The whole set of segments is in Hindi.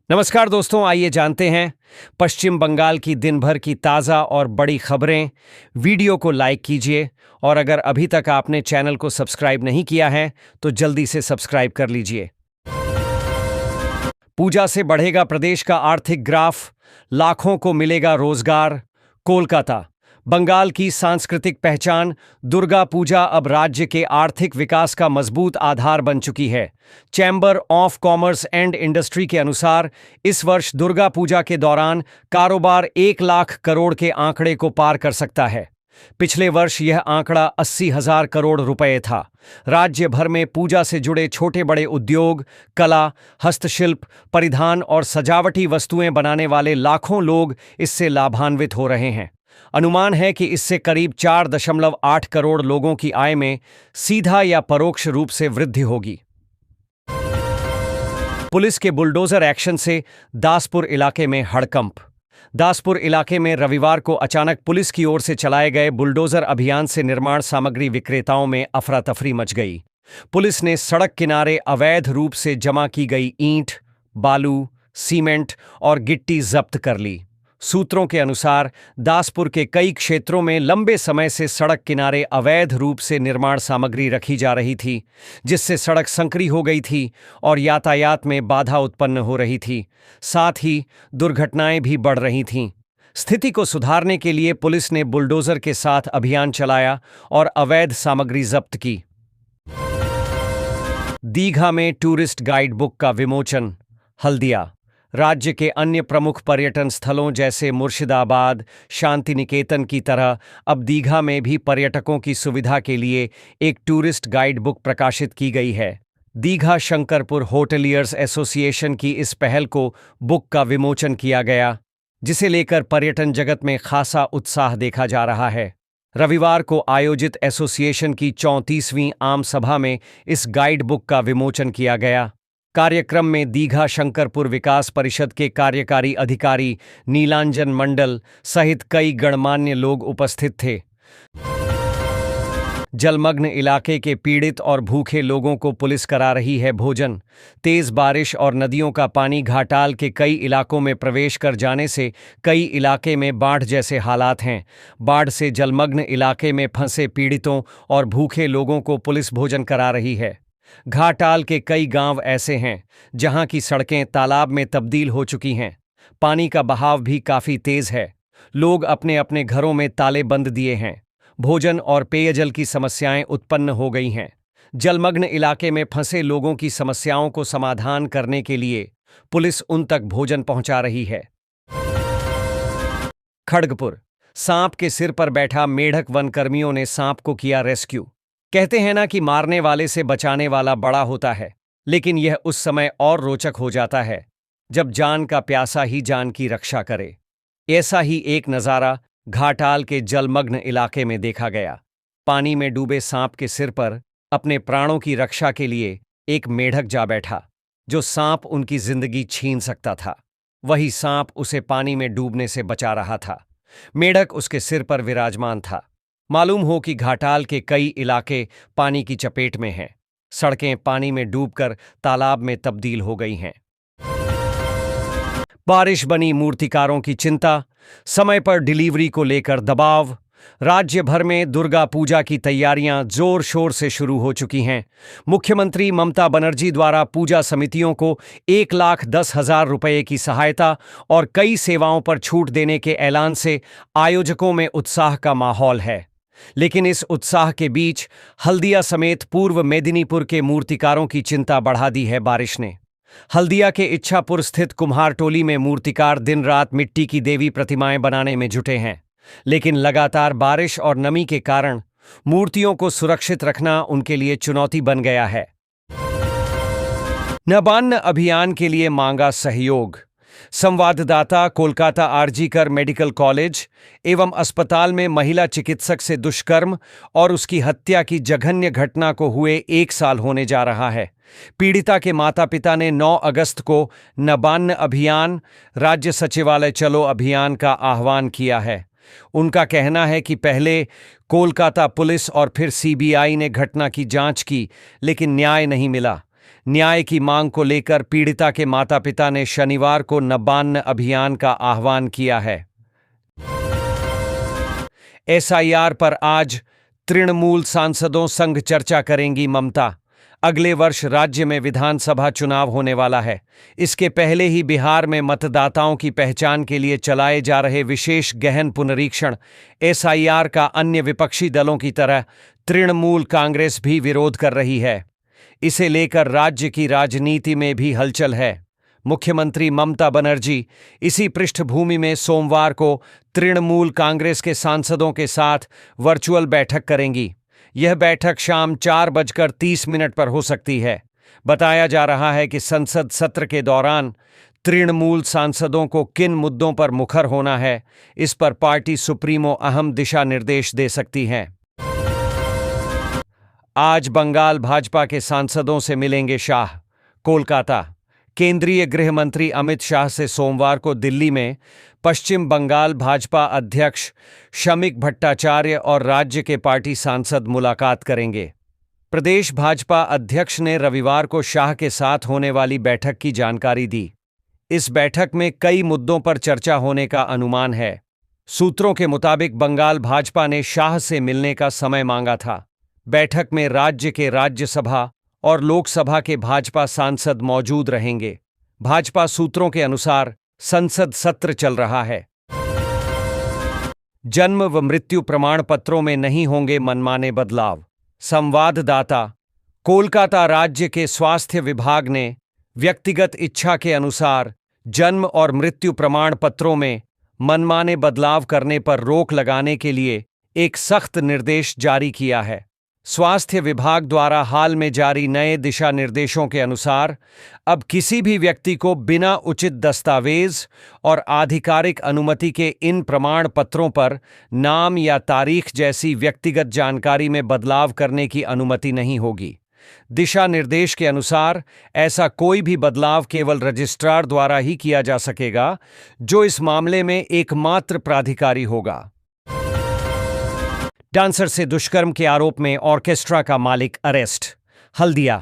नमस्कार दोस्तों, आइए जानते हैं पश्चिम बंगाल की दिन भर की ताज़ा और बड़ी खबरें। वीडियो को लाइक कीजिए और अगर अभी तक आपने चैनल को सब्सक्राइब नहीं किया है तो जल्दी से सब्सक्राइब कर लीजिए। पूजा से बढ़ेगा प्रदेश का आर्थिक ग्राफ, लाखों को मिलेगा रोजगार। कोलकाता। बंगाल की सांस्कृतिक पहचान दुर्गा पूजा अब राज्य के आर्थिक विकास का मजबूत आधार बन चुकी है। Chamber of commerce and industry के अनुसार इस वर्ष दुर्गा पूजा के दौरान कारोबार 1 लाख करोड़ के आंकड़े को पार कर सकता है। पिछले वर्ष यह आंकड़ा 80,000 करोड़ रुपए था। राज्य भर में पूजा से जुड़े छोटे बड़े उद्योग, कला, हस्तशिल्प, परिधान और सजावटी वस्तुएं बनाने वाले लाखों लोग इससे लाभान्वित हो रहे हैं। अनुमान है कि इससे करीब 4.8 करोड़ लोगों की आय में सीधा या परोक्ष रूप से वृद्धि होगी। पुलिस के बुलडोजर एक्शन से दासपुर इलाके में हड़कंप। दासपुर इलाके में रविवार को अचानक पुलिस की ओर से चलाए गए बुलडोजर अभियान से निर्माण सामग्री विक्रेताओं में अफरा तफरी मच गई। पुलिस ने सड़क किनारे अवैध रूप से जमा की गई ईंट, बालू, सीमेंट और गिट्टी जब्त कर ली। सूत्रों के अनुसार दासपुर के कई क्षेत्रों में लंबे समय से सड़क किनारे अवैध रूप से निर्माण सामग्री रखी जा रही थी, जिससे सड़क संकरी हो गई थी और यातायात में बाधा उत्पन्न हो रही थी। साथ ही दुर्घटनाएं भी बढ़ रही थीं। स्थिति को सुधारने के लिए पुलिस ने बुलडोजर के साथ अभियान चलाया और अवैध सामग्री जब्त की। दीघा में टूरिस्ट गाइड बुक का विमोचन। हल्दिया। राज्य के अन्य प्रमुख पर्यटन स्थलों जैसे मुर्शिदाबाद, शांति निकेतन की तरह अब दीघा में भी पर्यटकों की सुविधा के लिए एक टूरिस्ट गाइड बुक प्रकाशित की गई है। दीघा शंकरपुर होटलियर्स एसोसिएशन की इस पहल को बुक का विमोचन किया गया, जिसे लेकर पर्यटन जगत में खासा उत्साह देखा जा रहा है। रविवार को आयोजित एसोसिएशन की 34वीं आम सभा में इस गाइड बुक का विमोचन किया गया। कार्यक्रम में दीघा शंकरपुर विकास परिषद के कार्यकारी अधिकारी नीलांजन मंडल सहित कई गणमान्य लोग उपस्थित थे। जलमग्न इलाके के पीड़ित और भूखे लोगों को पुलिस करा रही है भोजन। तेज बारिश और नदियों का पानी घाटाल के कई इलाकों में प्रवेश कर जाने से कई इलाके में बाढ़ जैसे हालात हैं। बाढ़ से जलमग्न इलाके में फंसे पीड़ितों और भूखे लोगों को पुलिस भोजन करा रही है। घाटाल के कई गांव ऐसे हैं जहां की सड़कें तालाब में तब्दील हो चुकी हैं। पानी का बहाव भी काफी तेज है। लोग अपने अपने घरों में ताले बंद दिए हैं। भोजन और पेयजल की समस्याएं उत्पन्न हो गई हैं। जलमग्न इलाके में फंसे लोगों की समस्याओं को समाधान करने के लिए पुलिस उन तक भोजन पहुंचा रही है। खड़गपुर। सांप के सिर पर बैठा मेढक वनकर्मियों ने सांप को किया रेस्क्यू। कहते हैं ना कि मारने वाले से बचाने वाला बड़ा होता है, लेकिन यह उस समय और रोचक हो जाता है जब जान का प्यासा ही जान की रक्षा करे। ऐसा ही एक नज़ारा घाटाल के जलमग्न इलाके में देखा गया। पानी में डूबे सांप के सिर पर अपने प्राणों की रक्षा के लिए एक मेढक जा बैठा। जो सांप उनकी जिंदगी छीन सकता था, वही सांप उसे पानी में डूबने से बचा रहा था। मेढक उसके सिर पर विराजमान था। मालूम हो कि घाटाल के कई इलाके पानी की चपेट में हैं। सड़कें पानी में डूबकर तालाब में तब्दील हो गई हैं। बारिश बनी मूर्तिकारों की चिंता, समय पर डिलीवरी को लेकर दबाव। राज्य भर में दुर्गा पूजा की तैयारियां जोर शोर से शुरू हो चुकी हैं। मुख्यमंत्री ममता बनर्जी द्वारा पूजा समितियों को 1,10,000 रुपये की सहायता और कई सेवाओं पर छूट देने के ऐलान से आयोजकों में उत्साह का माहौल है। लेकिन इस उत्साह के बीच हल्दिया समेत पूर्व मेदिनीपुर के मूर्तिकारों की चिंता बढ़ा दी है बारिश ने। हल्दिया के इच्छापुर स्थित कुम्हारटोली में मूर्तिकार दिन रात मिट्टी की देवी प्रतिमाएं बनाने में जुटे हैं, लेकिन लगातार बारिश और नमी के कारण मूर्तियों को सुरक्षित रखना उनके लिए चुनौती बन गया है। नबान्न अभियान के लिए मांगा सहयोग। संवाददाता। कोलकाता आरजीकर मेडिकल कॉलेज एवं अस्पताल में महिला चिकित्सक से दुष्कर्म और उसकी हत्या की जघन्य घटना को हुए 1 साल होने जा रहा है। पीड़िता के माता पिता ने 9 अगस्त को नबान्न अभियान, राज्य सचिवालय चलो अभियान का आह्वान किया है। उनका कहना है कि पहले कोलकाता पुलिस और फिर सीबीआई ने घटना की जांच की, लेकिन न्याय नहीं मिला। न्याय की मांग को लेकर पीड़िता के माता पिता ने शनिवार को नबान्न अभियान का आह्वान किया है। एसआईआर पर आज तृणमूल सांसदों संग चर्चा करेंगी ममता। अगले वर्ष राज्य में विधानसभा चुनाव होने वाला है। इसके पहले ही बिहार में मतदाताओं की पहचान के लिए चलाए जा रहे विशेष गहन पुनरीक्षण एसआईआर का अन्य विपक्षी दलों की तरह तृणमूल कांग्रेस भी विरोध कर रही है। इसे लेकर राज्य की राजनीति में भी हलचल है। मुख्यमंत्री ममता बनर्जी इसी पृष्ठभूमि में सोमवार को तृणमूल कांग्रेस के सांसदों के साथ वर्चुअल बैठक करेंगी। यह बैठक शाम 4:30 पर हो सकती है। बताया जा रहा है कि संसद सत्र के दौरान तृणमूल सांसदों को किन मुद्दों पर मुखर होना है, इस पर पार्टी सुप्रीमो अहम दिशा निर्देश दे सकती हैं। आज बंगाल भाजपा के सांसदों से मिलेंगे शाह। कोलकाता। केंद्रीय गृह मंत्री अमित शाह से सोमवार को दिल्ली में पश्चिम बंगाल भाजपा अध्यक्ष शमिक भट्टाचार्य और राज्य के पार्टी सांसद मुलाकात करेंगे। प्रदेश भाजपा अध्यक्ष ने रविवार को शाह के साथ होने वाली बैठक की जानकारी दी। इस बैठक में कई मुद्दों पर चर्चा होने का अनुमान है। सूत्रों के मुताबिक बंगाल भाजपा ने शाह से मिलने का समय मांगा था। बैठक में राज्य के राज्यसभा और लोकसभा के भाजपा सांसद मौजूद रहेंगे। भाजपा सूत्रों के अनुसार संसद सत्र चल रहा है। जन्म व मृत्यु प्रमाण पत्रों में नहीं होंगे मनमाने बदलाव। संवाददाता। कोलकाता। राज्य के स्वास्थ्य विभाग ने व्यक्तिगत इच्छा के अनुसार जन्म और मृत्यु प्रमाण पत्रों में मनमाने बदलाव करने पर रोक लगाने के लिए एक सख्त निर्देश जारी किया है। स्वास्थ्य विभाग द्वारा हाल में जारी नए दिशा निर्देशों के अनुसार अब किसी भी व्यक्ति को बिना उचित दस्तावेज और आधिकारिक अनुमति के इन प्रमाण पत्रों पर नाम या तारीख जैसी व्यक्तिगत जानकारी में बदलाव करने की अनुमति नहीं होगी। दिशा निर्देश के अनुसार ऐसा कोई भी बदलाव केवल रजिस्ट्रार द्वारा ही किया जा सकेगा, जो इस मामले में एकमात्र प्राधिकारी होगा। डांसर से दुष्कर्म के आरोप में ऑर्केस्ट्रा का मालिक अरेस्ट। हल्दिया।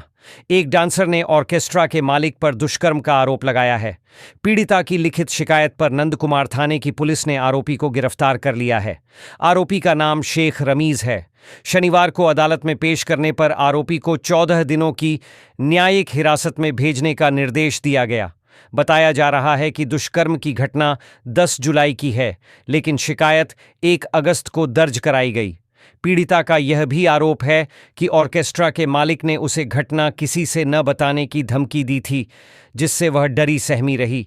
एक डांसर ने ऑर्केस्ट्रा के मालिक पर दुष्कर्म का आरोप लगाया है। पीड़िता की लिखित शिकायत पर नंदकुमार थाने की पुलिस ने आरोपी को गिरफ्तार कर लिया है। आरोपी का नाम शेख रमीज है। शनिवार को अदालत में पेश करने पर आरोपी को 14 दिनों की न्यायिक हिरासत में भेजने का निर्देश दिया गया। बताया जा रहा है कि दुष्कर्म की घटना 10 जुलाई की है, लेकिन शिकायत 1 अगस्त को दर्ज कराई गई। पीड़िता का यह भी आरोप है कि ऑर्केस्ट्रा के मालिक ने उसे घटना किसी से न बताने की धमकी दी थी, जिससे वह डरी सहमी रही।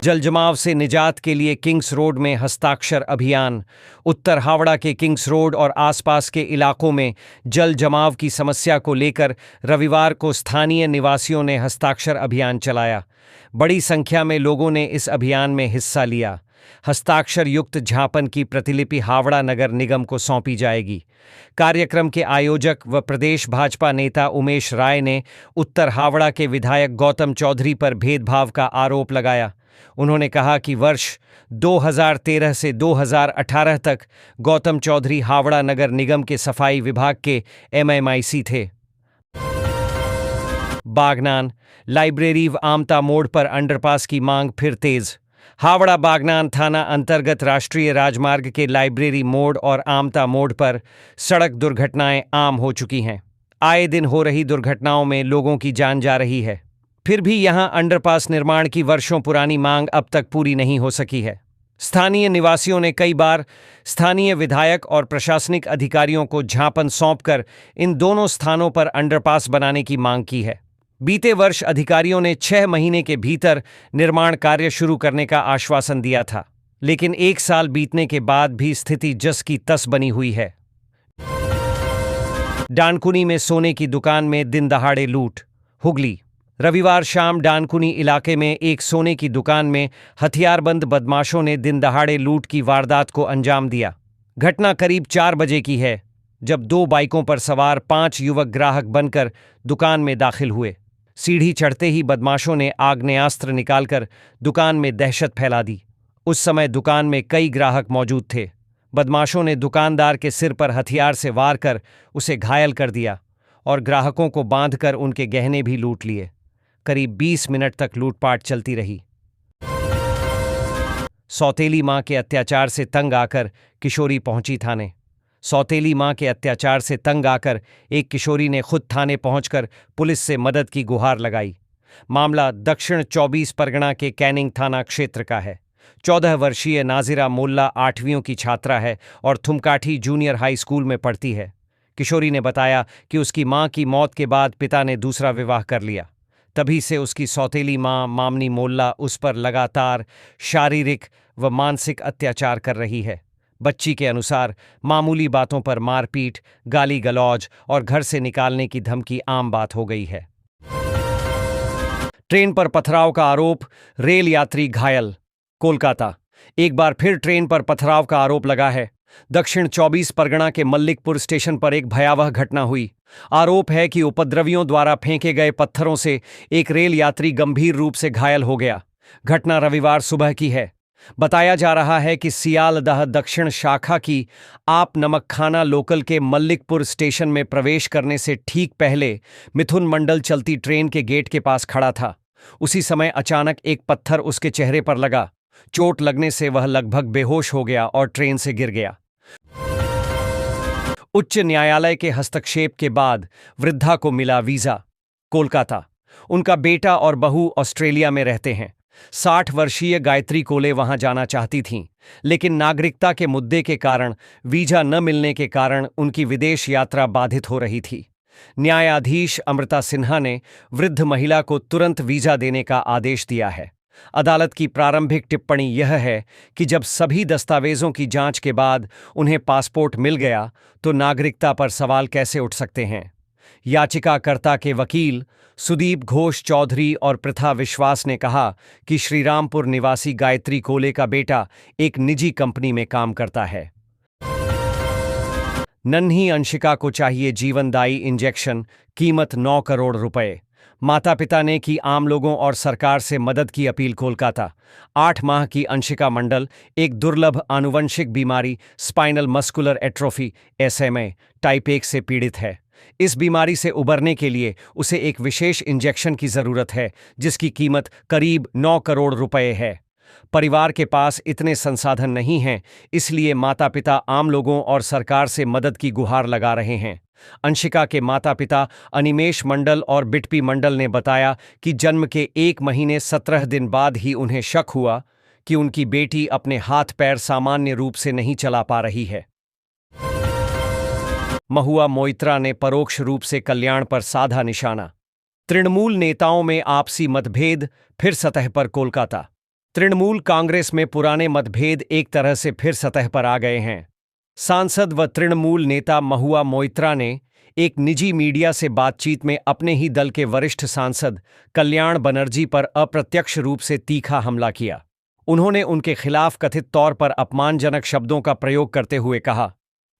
जलजमाव से निजात के लिए किंग्स रोड में हस्ताक्षर अभियान। उत्तर हावड़ा के किंग्स रोड और आसपास के इलाकों में जल जमाव की समस्या को लेकर रविवार को स्थानीय निवासियों ने हस्ताक्षर अभियान चलाया। बड़ी संख्या में लोगों ने इस अभियान में हिस्सा लिया। हस्ताक्षर युक्त झापन की प्रतिलिपि हावड़ा नगर निगम को सौंपी जाएगी। कार्यक्रम के आयोजक व प्रदेश भाजपा नेता उमेश राय ने उत्तर हावड़ा के विधायक गौतम चौधरी पर भेदभाव का आरोप लगाया। उन्होंने कहा कि वर्ष 2013 से 2018 तक गौतम चौधरी हावड़ा नगर निगम के सफाई विभाग के MMIC थे। बागनान। लाइब्रेरी व आमता मोड़ पर अंडरपास की मांग फिर तेज। हावड़ा बागनान थाना अंतर्गत राष्ट्रीय राजमार्ग के लाइब्रेरी मोड़ और आमता मोड़ पर सड़क दुर्घटनाएं आम हो चुकी हैं। आए दिन हो रही दुर्घटनाओं में लोगों की जान जा रही है। फिर भी यहां अंडरपास निर्माण की वर्षों पुरानी मांग अब तक पूरी नहीं हो सकी है। स्थानीय निवासियों ने कई बार स्थानीय विधायक और प्रशासनिक अधिकारियों को ज्ञापन सौंपकर इन दोनों स्थानों पर अंडरपास बनाने की मांग की है। बीते वर्ष अधिकारियों ने 6 महीने के भीतर निर्माण कार्य शुरू करने का आश्वासन दिया था, लेकिन 1 साल बीतने के बाद भी स्थिति जस की तस बनी हुई है। डानकुनी में सोने की दुकान में दिन दहाड़े लूट। हुगली। रविवार शाम डानकुनी इलाके में एक सोने की दुकान में हथियारबंद बदमाशों ने दिन दहाड़े लूट की वारदात को अंजाम दिया। घटना करीब 4 बजे की है, जब 2 बाइकों पर सवार 5 युवक ग्राहक बनकर दुकान में दाखिल हुए। सीढ़ी चढ़ते ही बदमाशों ने आग्नेयास्त्र निकालकर दुकान में दहशत फैला दी। उस समय दुकान में कई ग्राहक मौजूद थे। बदमाशों ने दुकानदार के सिर पर हथियार से वार कर उसे घायल कर दिया और ग्राहकों को बांधकर उनके गहने भी लूट लिए। करीब 20 मिनट तक लूटपाट चलती रही। सौतेली मां के अत्याचार से तंग आकर किशोरी पहुंची थाने। सौतेली मां के अत्याचार से तंग आकर एक किशोरी ने खुद थाने पहुंचकर पुलिस से मदद की गुहार लगाई। मामला दक्षिण 24 परगना के कैनिंग थाना क्षेत्र का है। 14 वर्षीय नाजिरा मोल्ला 8वीं की छात्रा है और थुमकाठी जूनियर हाई स्कूल में पढ़ती है। किशोरी ने बताया कि उसकी मां की मौत के बाद पिता ने दूसरा विवाह कर लिया। तभी से उसकी सौतेली मां मामनी मोल्ला उस पर लगातार शारीरिक व मानसिक अत्याचार कर रही है। बच्ची के अनुसार मामूली बातों पर मारपीट, गाली गलौज और घर से निकालने की धमकी आम बात हो गई है। ट्रेन पर पथराव का आरोप, रेल यात्री घायल। कोलकाता। एक बार फिर ट्रेन पर पथराव का आरोप लगा है। दक्षिण 24 परगना के मल्लिकपुर स्टेशन पर एक भयावह घटना हुई। आरोप है कि उपद्रवियों द्वारा फेंके गए पत्थरों से एक रेल यात्री गंभीर रूप से घायल हो गया। घटना रविवार सुबह की है। बताया जा रहा है कि सियालदह दक्षिण शाखा की आप नमकखाना लोकल के मल्लिकपुर स्टेशन में प्रवेश करने से ठीक पहले मिथुन मंडल चलती ट्रेन के गेट के पास खड़ा था। उसी समय अचानक एक पत्थर उसके चेहरे पर लगा। चोट लगने से वह लगभग बेहोश हो गया और ट्रेन से गिर गया। उच्च न्यायालय के हस्तक्षेप के बाद वृद्धा को मिला वीजा। कोलकाता। उनका बेटा और बहू ऑस्ट्रेलिया में रहते हैं। 60 वर्षीय गायत्री कोले वहां जाना चाहती थीं, लेकिन नागरिकता के मुद्दे के कारण वीजा न मिलने के कारण उनकी विदेश यात्रा बाधित हो रही थी। न्यायाधीश अमृता सिन्हा ने वृद्ध महिला को तुरंत वीजा देने का आदेश दिया है। अदालत की प्रारंभिक टिप्पणी यह है कि जब सभी दस्तावेजों की जांच के बाद उन्हें पासपोर्ट मिल गया तो नागरिकता पर सवाल कैसे उठ सकते हैं। याचिकाकर्ता के वकील सुदीप घोष चौधरी और पृथा विश्वास ने कहा कि श्रीरामपुर निवासी गायत्री कोले का बेटा एक निजी कंपनी में काम करता है। नन्ही अंशिका को चाहिए जीवनदायी इंजेक्शन, कीमत 9 करोड़ रुपए। माता पिता ने की आम लोगों और सरकार से मदद की अपील। कोलकाता। 8 माह की अंशिका मंडल एक दुर्लभ आनुवंशिक बीमारी spinal muscular atrophy SMA type 1 से पीड़ित है। इस बीमारी से उबरने के लिए उसे एक विशेष इंजेक्शन की जरूरत है, जिसकी कीमत करीब 9 करोड़ रुपए है। परिवार के पास इतने संसाधन नहीं हैं, इसलिए माता पिता आम लोगों और सरकार से मदद की गुहार लगा रहे हैं। अंशिका के माता पिता अनिमेश मंडल और बिटपी मंडल ने बताया कि जन्म के 1 महीने 17 दिन बाद ही उन्हें शक हुआ कि उनकी बेटी अपने हाथ पैर सामान्य रूप से नहीं चला पा रही है। महुआ मोइत्रा ने परोक्ष रूप से कल्याण पर साधा निशाना। तृणमूल नेताओं में आपसी मतभेद फिर सतह पर। कोलकाता। तृणमूल कांग्रेस में पुराने मतभेद एक तरह से फिर सतह पर आ गए हैं। सांसद व तृणमूल नेता महुआ मोइत्रा ने एक निजी मीडिया से बातचीत में अपने ही दल के वरिष्ठ सांसद कल्याण बनर्जी पर अप्रत्यक्ष रूप से तीखा हमला किया। उन्होंने उनके खिलाफ कथित तौर पर अपमानजनक शब्दों का प्रयोग करते हुए कहा,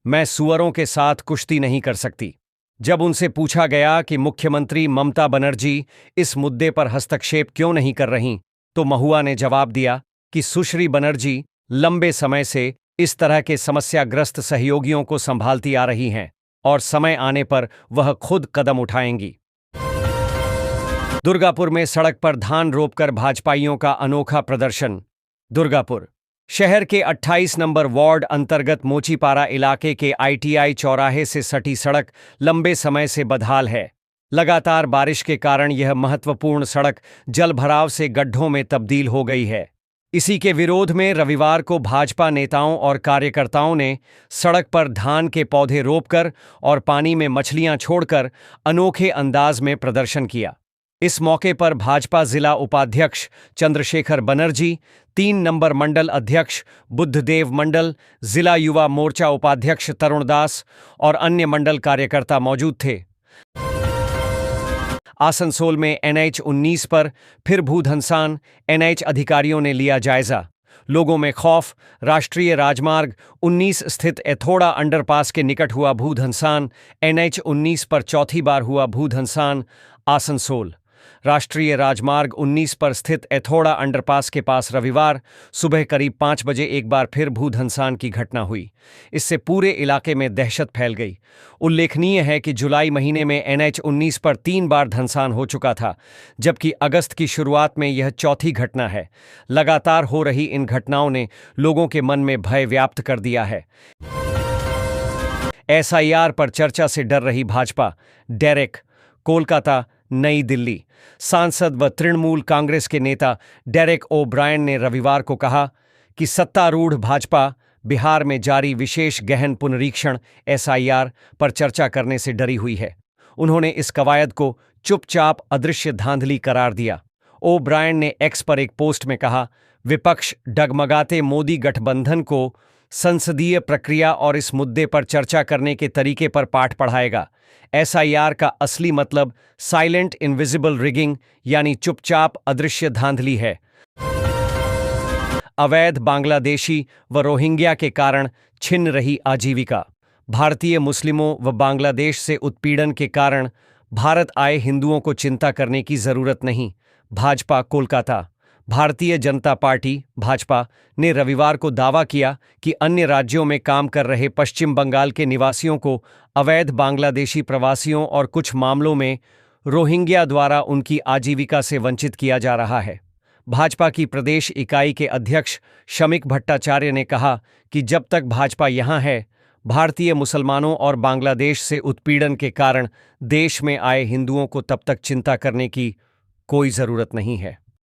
मैं सुअरों के साथ कुश्ती नहीं कर सकती। जब उनसे पूछा गया कि मुख्यमंत्री ममता बनर्जी इस मुद्दे पर हस्तक्षेप क्यों नहीं कर रहीं, तो महुआ ने जवाब दिया कि सुश्री बनर्जी लंबे समय से इस तरह के समस्याग्रस्त सहयोगियों को संभालती आ रही हैं और समय आने पर वह खुद कदम उठाएंगी। दुर्गापुर में सड़क पर धान रोपकर भाजपाइयों का अनोखा प्रदर्शन। दुर्गापुर शहर के 28 नंबर वार्ड अंतर्गत मोचीपारा इलाके के ITI चौराहे से सटी सड़क लंबे समय से बदहाल है। लगातार बारिश के कारण यह महत्वपूर्ण सड़क जलभराव से गड्ढों में तब्दील हो गई है। इसी के विरोध में रविवार को भाजपा नेताओं और कार्यकर्ताओं ने सड़क पर धान के पौधे रोपकर और पानी में मछलियां छोड़कर अनोखे अंदाज में प्रदर्शन किया। इस मौके पर भाजपा जिला उपाध्यक्ष चंद्रशेखर बनर्जी, 3 नंबर मंडल अध्यक्ष बुद्धदेव मंडल, जिला युवा मोर्चा उपाध्यक्ष तरुण दास और अन्य मंडल कार्यकर्ता मौजूद थे। आसनसोल में NH-19 पर फिर भूधंसान, NH अधिकारियों ने लिया जायजा। लोगों में खौफ। राष्ट्रीय राजमार्ग 19 स्थित एथोड़ा अंडरपास के निकट हुआ भूधंसान। NH-19 पर चौथी बार हुआ भूधंसान। आसनसोल राष्ट्रीय राजमार्ग 19 पर स्थित एथोड़ा अंडरपास के पास रविवार सुबह करीब 5 बजे एक बार फिर भूधंसान की घटना हुई। इससे पूरे इलाके में दहशत फैल गई। उल्लेखनीय है कि जुलाई महीने में NH 19 पर 3 बार धंसान हो चुका था, जबकि अगस्त की शुरुआत में यह चौथी घटना है। लगातार हो रही इन घटनाओं ने लोगों के मन में भय व्याप्त कर दिया है। SIR पर चर्चा से डर रही भाजपा, डेरेक, कोलकाता, नई दिल्ली। सांसद व तृणमूल कांग्रेस के नेता डेरेक ओ ब्रायन ने रविवार को कहा कि सत्तारूढ़ भाजपा बिहार में जारी विशेष गहन पुनरीक्षण SIR पर चर्चा करने से डरी हुई है। उन्होंने इस कवायद को चुपचाप अदृश्य धांधली करार दिया। ओ ब्रायन ने एक्स पर एक पोस्ट में कहा, विपक्ष डगमगाते मोदी गठबंधन को संसदीय प्रक्रिया और इस मुद्दे पर चर्चा करने के तरीके पर पाठ पढ़ाएगा। SIR का असली मतलब साइलेंट इनविजिबल रिगिंग यानी चुपचाप अदृश्य धांधली है। अवैध बांग्लादेशी व रोहिंग्या के कारण छिन्न रही आजीविका। भारतीय मुस्लिमों व बांग्लादेश से उत्पीड़न के कारण भारत आए हिंदुओं को चिंता करने की जरूरत नहीं। भाजपा, कोलकाता। भारतीय जनता पार्टी भाजपा ने रविवार को दावा किया कि अन्य राज्यों में काम कर रहे पश्चिम बंगाल के निवासियों को अवैध बांग्लादेशी प्रवासियों और कुछ मामलों में रोहिंग्या द्वारा उनकी आजीविका से वंचित किया जा रहा है। भाजपा की प्रदेश इकाई के अध्यक्ष शमिक भट्टाचार्य ने कहा कि जब तक भाजपा यहां है, भारतीय मुसलमानों और बांग्लादेश से उत्पीड़न के कारण देश में आए हिंदुओं को तब तक चिंता करने की कोई जरूरत नहीं है।